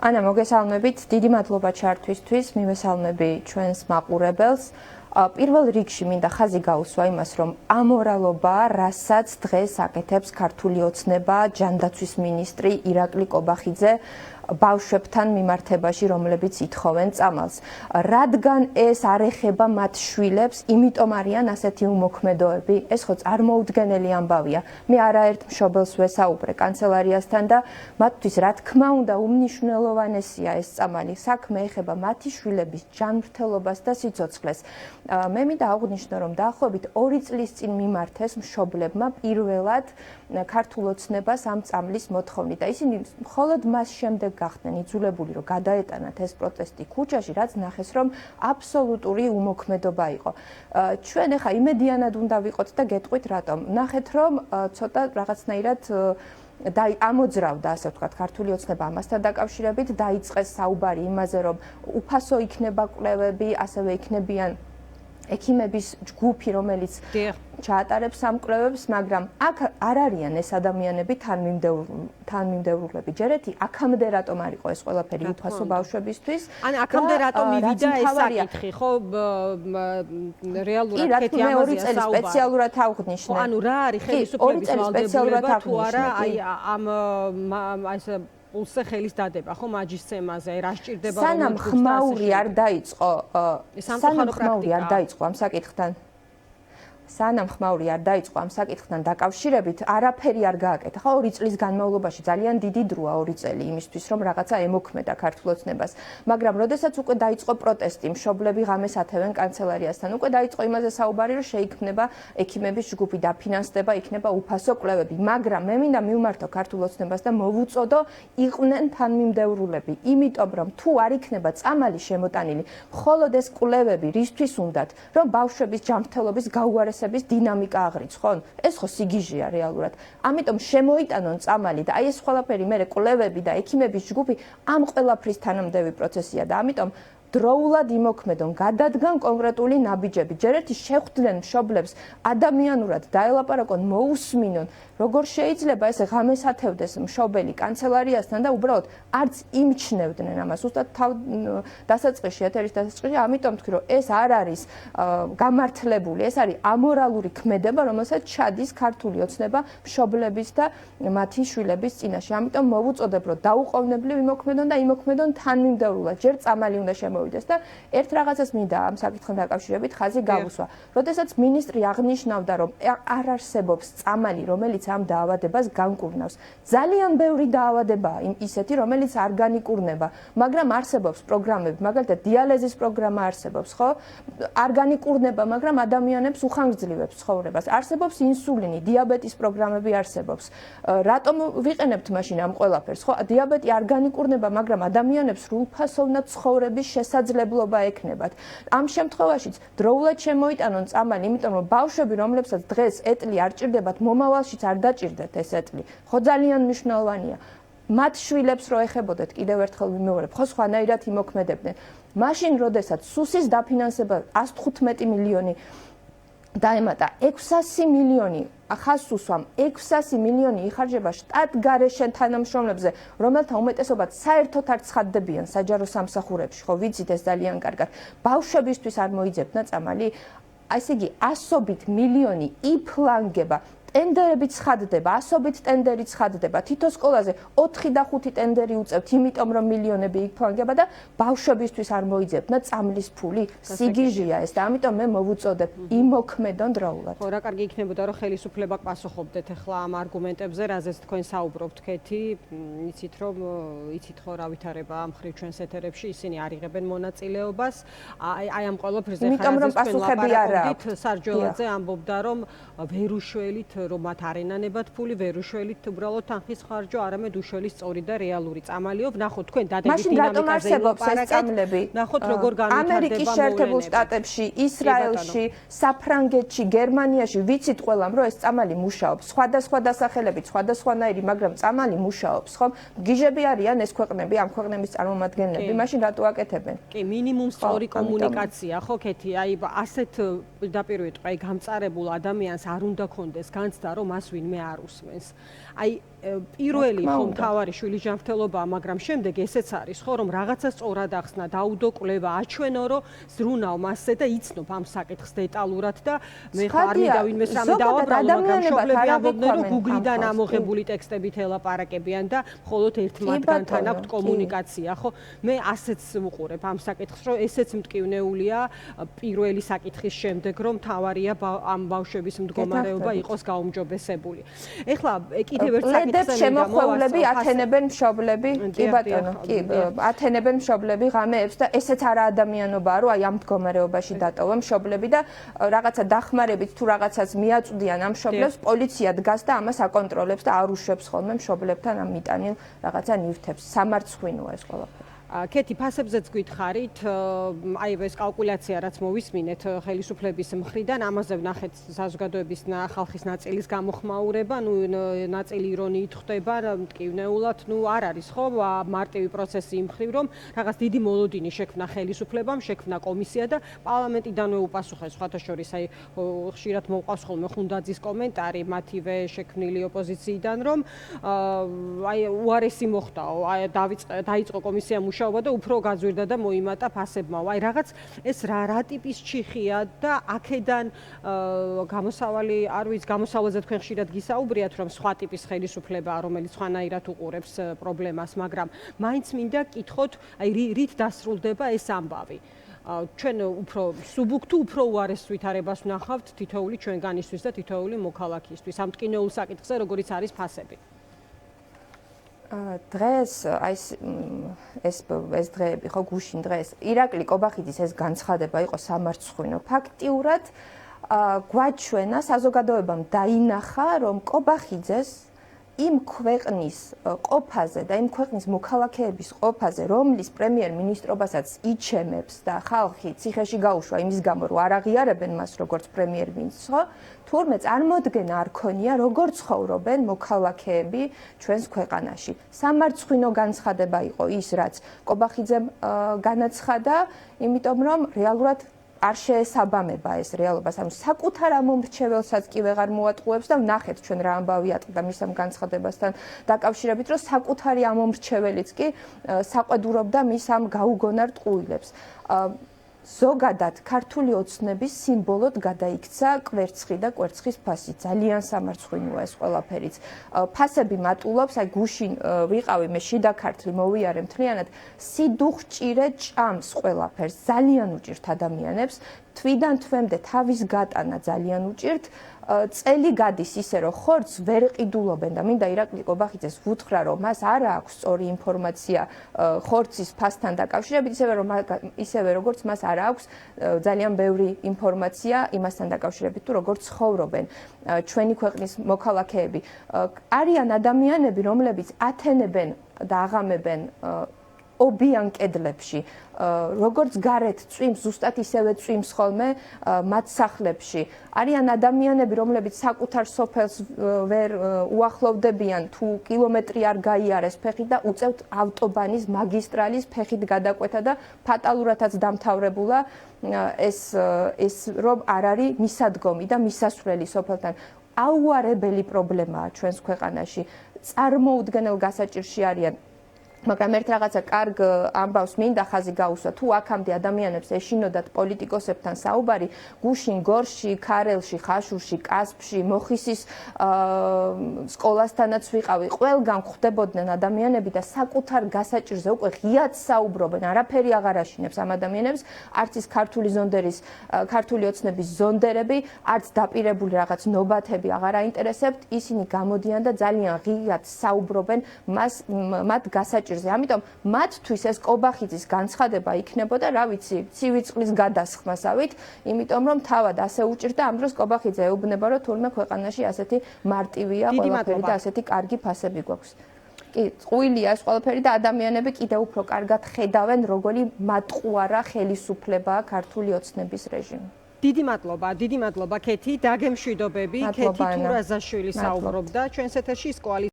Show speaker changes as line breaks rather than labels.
ანა, მოგესალმებით, დიდი მადლობა ჩართვისთვის, მივესალმები ჩვენს მაყურებელს. პირველ რიგში მინდა ხაზი გაუსვა იმას, რომ ამორალობა, რასაც დღეს აკეთებს ქართული ოცნება, ჯანდაცვის მინისტრი ირაკლი კობახიძე ბავშვებთან მიმართებაში, რომლებიც ითხოვენ წამალს. რადგან ეს არ ეხება მათ შვილებს, იმიტომ არიან ასეთი უმოქმედოები, ეს ხო წარმოუდგენელი ამბავია. მე არაერთ მშობელს ვესაუბრე კანცელარიასთან და მათთვის რა თქმა უნდა უმნიშვნელოვანესია ეს წამალი. საქმე ეხება მათი შვილების ჯანმრთელობას და სიცოცხლეს. მე მინდა აღვნიშნო, რომ დაახლოებით 2 წლის წინ მიმართეს მშობლებმა პირველად ქართულ ოცნებას ამ წამლის მოთხოვნით და ისინი მხოლოდ მას შემდეგ გახდნენ იძულებული, რომ გადაეტანათ ეს პროტესტი ქუჩაში, რაც ნახეს, რომ აბსოლუტური უმოქმედობა იყო. ჩვენ ახლა იმედიანად უნდა ვიყოთ და გეტყვით რატომ. ნახეთ, რომ ცოტა რაღაცნაირად ამოძრავდა, ასე ვთქვათ, ქართული ოცნება ამასთან დაკავშირებით, დაიწყეს საუბარი იმაზე, რომ უფასო იქნება კვლევები, ასევე იქნებიან ექიმების ჯგუფი, რომელიც ჩაატარებს ამ კვლევებს, მაგრამ აქ არ არიან ეს ადამიანები თანმიმდევრულები. ჯერეთი აქამდე რატომ არ იყო ეს ყველაფერი უფასო ბავშვებისთვის?
ან აქამდე რატომ მივიდა ეს საკითხი, ხო, რეალურად კეთი ამაზე საუბარი.
სპეციალურად ავღნიშნე.
ანუ რა არის ხელისუფლების ვალდებულება თუ არა აი ამ ეს პულსზე ხელის დადება, ხო, მაჯისცემაზე, რა სჭირდება რომ
სანამ ხმაური არ დაიწყო, ამ საკითხთან. სანამ ხმაური არ დაიწყო ამ საკითხთან დაკავშირებით, არაფერი არ გააკეთა. ხო, 2 წლის განმავლობაში ძალიან დიდი დროა 2 წელი იმისთვის, რომ რაღაცა ემოქმედა ქართულ ოცნებას. მაგრამ როდესაც უკვე დაიწყო პროტესტი, მშობლები ღამეს ათევენ კანცელარიასთან, უკვე დაიწყო იმაზე საუბარი, რომ შეიქმნება ექიმების ჯგუფი, დაფინანსდება, იქნება უფასო კვლევები. მაგრამ მე მინდა მივმართო ქართულ ოცნებას და მოვუწოდო, იყვნენ თანმიმდევრულები, იმიტომ რომ თუ არ იქნება წამალი შემოტანილი, მხოლოდ ეს კვლევები რისთვის უნდათ, რომ ბავშვების ჯანმრთელობის გაუარესება დინამიკა აღრიცხონ? ეს ხო სიგიჟეა რეალურად. ამიტომ შემოიტანონ წამალი და აი ეს ყველაფერი მე კვლევები და ექიმების ჯგუფი ამ ყველაფრის თანამდები პროცესია და ამიტომ დროულად იმოქმედონ, გადადგან კონკრეტული ნაბიჯები. ჯერეთი შეხვდნენ მშობლებს, ადამიანურად დაელაპარაკონ, მოусმინონ, როგორ შეიძლება ესე ღამეს ათევდეს მშობელი კანცელარიასთან და უბრალოდ არც იმჩნევდნენ ამას. უბრალოდ დასაწყისში, ეთერის დასაწყისში, ამიტომ თქვი, რომ ეს არ არის გამართლებული, ეს არის ამორალური ქმედება, რომელსაც ჩადის ქართული ოცნება მშობლების და მათი შვილების წინაშე. ამიტომ მოვუწოდებ, რომ დაუყოვნებლივ იმოქმედონ და იმოქმედონ თანმიმდევრულად. ჯერ წამალი უნდა შემოვიდეს და ერთ რაღაცას მინდა ამ საკითხთან დაკავშირებით ხაზი გავუსვა. როდესაც მინისტრი აღნიშნავდა, რომ არ არსებობს წამალი, რომელიც ამ დაავადებას განკურნავს. ძალიან ბევრი დაავადებაა ისეთი, რომელიც არ განიკურნება, მაგრამ არსებობს პროგრამები, მაგალითად დიალეზის პროგრამა არსებობს, ხო? არ განიკურნება, მაგრამ ადამიანებს უხანგრძლივებს ცხოვრებას. არსებობს ინსულინი, დიაბეტის პროგრამები არსებობს. რატომ ვიყენებთ მაშინ ამ ყველაფერს, ხო? დიაბეტი არ განიკურნება, მაგრამ ადამიანებს სრულფასოვნად ცხოვრების შესაძლებლობა ექნებათ. ამ შემთხვევაშიც დროულად შემოიტანონ წამალი, იმიტომ რომ ბავშვები, რომლებსაც დღეს ეტლი არ ჭირდებათ, მომავალშიც არ დაჭირდეთ ეს ეტლი. ხო ძალიან მნიშვნელოვანია. მათ შვილებს რო ეხებოდეთ, კიდევ ერთხელ ვიმეორებ, ხო სხვანაირად იმოქმედებდნენ. მაშინ, როდესაც სუსის დაფინანსება 115 მილიონი დაემატა 600 მილიონი ახას უსვამ 600 მილიონი იხარჯება შტატგარეშე თანამშრომლებზე, რომელთა უმეტესობაც საერთოდ არ ცხადდებიან საჯარო სამსახურებში, ხო ვიცით ეს ძალიან კარგად. ბავშვებისთვის არ მოიძებნა წამალი, ასე იგი ასობით მილიონი იფლანგება. ტენდერები ცხადდება, ასობით ტენდერი ცხადდება. თითო სკოლაზე 4 და 5 ტენდერი უწევთ, იმიტომ რომ მილიონები იფლანგება და ბავშვებისთვის არ მოიძებნა წამლის ფული. სიგიჟეა ეს და ამიტომ მე მოვუწოდებ იმოქმედონ დროულად.
ხო, რა კარგი იქნებოდა რომ ხელისუფლება პასუხობდეთ ახლა ამ არგუმენტებზე, რაზეც თქვენ საუბრობთ, კეთი, იცით ხო რა ვითარება ამ ხრივ ჩვენს ეთერებში, ისინი არ იღებენ მონაწილეობას. აი ამ ყველაფერზე ხარ რაზეც თქვენ ლაპარაკობდით, სარჯველაძე ამბობდა რომ ვერუშველით რომ მათ არ ენანებათ ფული, ვერ უშველით უბრალოდ თანხის ხარჯვა, არამედ უშველის სწორი და რეალური წამალიო. ვნახოთ თქვენ დადებით დინამიკაზე ლაპარაკეთ. ვნახოთ როგორ განვითარდება
ამერიკის შეერთებულ შტატებში, ისრაელში, საფრანგეთში, გერმანიაში ვიცით ყველამ, რომ ეს წამალი მუშაობს. სხვადასხვა დასახელებით, სხვადასხვანაირი, მაგრამ წამალი მუშაობს, ხო? გიჟები არიან ეს ქვეყნები, ამ ქვეყნების წარმომადგენლები, მაშინ რატო აკეთებენ?
კი, მინიმუმ სწორი კომუნიკაცია, ხო, კეთი, აი ასეთ პირდაპირ ვიტყვი, აი გამწარებულ ადამიანს არ უნდა კონდეს განცდა, რომ მას ვინმე არ უსმენს. აი პირველი ხომ თავარი შვილიჯანმრთელობაა, მაგრამ შემდეგ ესეც არის ხო, რომ რაღაცა სწორად ახსნა, დაუდო კვლევა, აჩვენო, რომ ზრუნავ მასზე და იცნობ ამ საკითხს დეტალურად და მე ხო არ მინდა ვინმეს რამე დავაბრალო, მაგრამ მშობლები ამბობდნენ, რომ Google-დან ამოღებული ტექსტებით ელაპარაკებიან და მხოლოდ ერთ მათგანთან აქვთ კომუნიკაცია, ხო? მე ასეც ვუყურებ ამ საკითხს, რომ ესეც მტკივნეულია პირველი საკითხის შემდეგ, რომ თავარია ამ ბავშვების მდგომარეობა იყოს გაუმჯობესებული. ეხლა კიდევ ერთ საკითხზე
შემოხვევლები ათენებენ მშობლები, კი ბატონო, კი, ათენებენ მშობლები ღამეებს და ესეც არა ადამიანობაა, რომ აი ამ მდგომარეობაში დატოვა მშობლები და რაღაცა დახმარებით თუ რაღაცას მიაწვდიან ამ მშობლებს, პოლიცია დგას და ამას აკონტროლებს და არ უშვებს ხოლმე მშობლებთან ამ მიტანილ რაღაცა ნივთებს. სამარცხვინოა ეს ყველაფერი.
კეთი, ფასებზეც გითხარით, აი ეს კალკულაცია, რაც მოვისმინეთ ხელისუფლების მხრიდან, ამაზე ვნახეთ საზოგადოების ხალხის ნაწილის გამოხმაურება, ნაწილი ირონიით ხვდება, მტკივნეულად, არ არის ხო მარტივი პროცესი იმ მხრივ, რომ რაღაც დიდი მოლოდინი შექმნა ხელისუფლებამ, შექმნა კომისია და პარლამენტიდანვე უპასუხეს, სხვათა შორის აი ხშირად მოყვავს ხოლმე ხუნდაძის კომენტარი მათივე შექმნილი ოპოზიციიდან, რომ აი უარესი მოხდაო, აი დაიწყო კომისია და უფრო გაძვირდა და მოიმატა ფასებმა. აი რაღაც ეს რა ტიპის ჩიხია და აქედან გამოსავალი არ ვიცი, გამოსავალზე თქვენ ხშირად გისაუბრიათ, რომ სხვა ტიპის ხელისუფლებაა, რომელიც სხვანაირად უყურებს პრობლემას, მაგრამ მაინც მინდა კითხოთ, აი რით დასრულდება ეს ამბავი. ჩვენ უფრო სუბუქ თუ უფრო უარეს ვითარებას ვნახავთ თითოეული ჩვენგანისთვის და თითოეული მოქალაქისთვის ამ მტკივნეულ საკითხზე, როგორიც არის ფასები.
დღეს აი ეს დღეები ხო გუშინ დღეს ირაკლი კობახიძის ეს განცხადება იყო სამარცხვინო. ფაქტიურად გვაჩვენა საზოგადოებამ დაინახა, რომ კობახიძეს იმ ქვეყნის ყოფაზე და იმ ქვეყნის მოქალაქეების ყოფაზე, რომლის პრემიერ-მინისტრობასაც იჩემებს და ხალხი ციხეში გაუშვა იმის გამო, რომ არ აღიარებენ მას როგორც პრემიერ-მინისტრს, ხო? თურმე წარმოდგენა არ ქონია, როგორ ცხოვრობენ მოქალაქეები ჩვენს ქვეყანაში. სამარცხვინო განცხადება იყო ის, რაც კობახიძემ განაცხადა, იმიტომ რომ რეალურად არ შეესაბამება ეს რეალობას, ანუ საკუთარ ამომრჩეველსაც კი ვეღარ მოატყუებს და ვნახეთ ჩვენ რა ამბავი ატყდა მის ამ განცხადებასთან დაკავშირებით, რომ საკუთარი ამომრჩეველიც კი საყვედურობდა მის ამ გაუგონარ ტყუილებს. ზოგადად ქართული ოცნების სიმბოლოდ გადაიქცა კვერცხი და კვერცხის ფასი. ძალიან სამარცხვინოა ეს ყველაფერიც. ფასები მატულობს, აი გუშინ ვიყავი მე შიდა ქართლი მოვიარე მთლიანად, სიდუხჭირე ჭამს ყველაფერს, ძალიან უჭირთ ადამიანებს, თვიდან თვემდე თავის გატანა ძალიან უჭირთ. წელი გადის ისე, რომ ხორცს ვერ ყიდულობენ და მინდა ირაკლი კობახიძეს ვუთხრა, რომ მას არ აქვს სწორი ინფორმაცია ხორცის ფასთან დაკავშირებით, ისევე როგორც მას არ აქვს ძალიან ბევრი ინფორმაცია იმასთან დაკავშირებით, თუ როგორ ცხოვრობენ ჩვენი ქვეყნის მოქალაქეები. არიან ადამიანები, რომლებიც ათენებენ და აღამებენ ობიან კედლებში, როგორც გარეთ წვიმს, ზუსტად ისევე წვიმს ხოლმე მათ სახლებში. არიან ადამიანები, რომლებიც საკუთარ სოფელს ვერ უახლოვდებიან, თუ კილომეტრი არ გაიარეს ფეხით და უწევთ ავტობანის, მაგისტრალის ფეხით გადაკვეთა და ფატალურადაც დამთავრებულა ეს რომ არ არის მისადგომი და მისასვლელი სოფელთან. აუარებელი პრობლემაა ჩვენს ქვეყანაში. წარმოუდგენელ გასაჭირში არიან. მაგრამ ერთ რაღაცა კარგ ამბავს მინდა ხაზი გაუსვა, თუ აქამდე ადამიანებს ეშინოდათ პოლიტიკოსებთან საუბარი, გუშინ, გორში, ქარელში, ხაშურში, კასპში, მოხისის სკოლასთანაც ვიყავი, ყველგან ხვდებოდნენ ადამიანები და საკუთარ გასაჭირზე უკვე ღიად საუბრობენ, არაფერი აღარ აშინებს ამ ადამიანებს, არც ის ქართული ოცნების ზონდერები, არც დაპირებული რაღაც ნობათები აღარ აინტერესებთ, ისინი გამოდიან და ძალიან ღიად საუბრობენ მათ გასაჭირზე. ამიტომ მათთვის ეს კობახიძის განცხადება იქნებოდა, რა ვიცი, ცივი წყლის გადასხმასავით, იმიტომ რომ თავად ასე უჭირდა ამ დროს კობახიძე ეუბნება, რომ თურმე ქვეყანაში ასეთი მარტივია ყველაფერი და ასეთი კარგი ფასები გვაქვს. კი, წყვილია ეს ყველაფერი და ადამიანები კიდევ უფრო კარგად ხედავენ, როგორი მატყუარა ხელისუფლებაა ქართული ოცნების რეჟიმი.
დიდი მადლობა, კეთი, დაგემშვიდობები, კეთი თურაზაშვილი საუბრობდა ჩვენს ეთერში.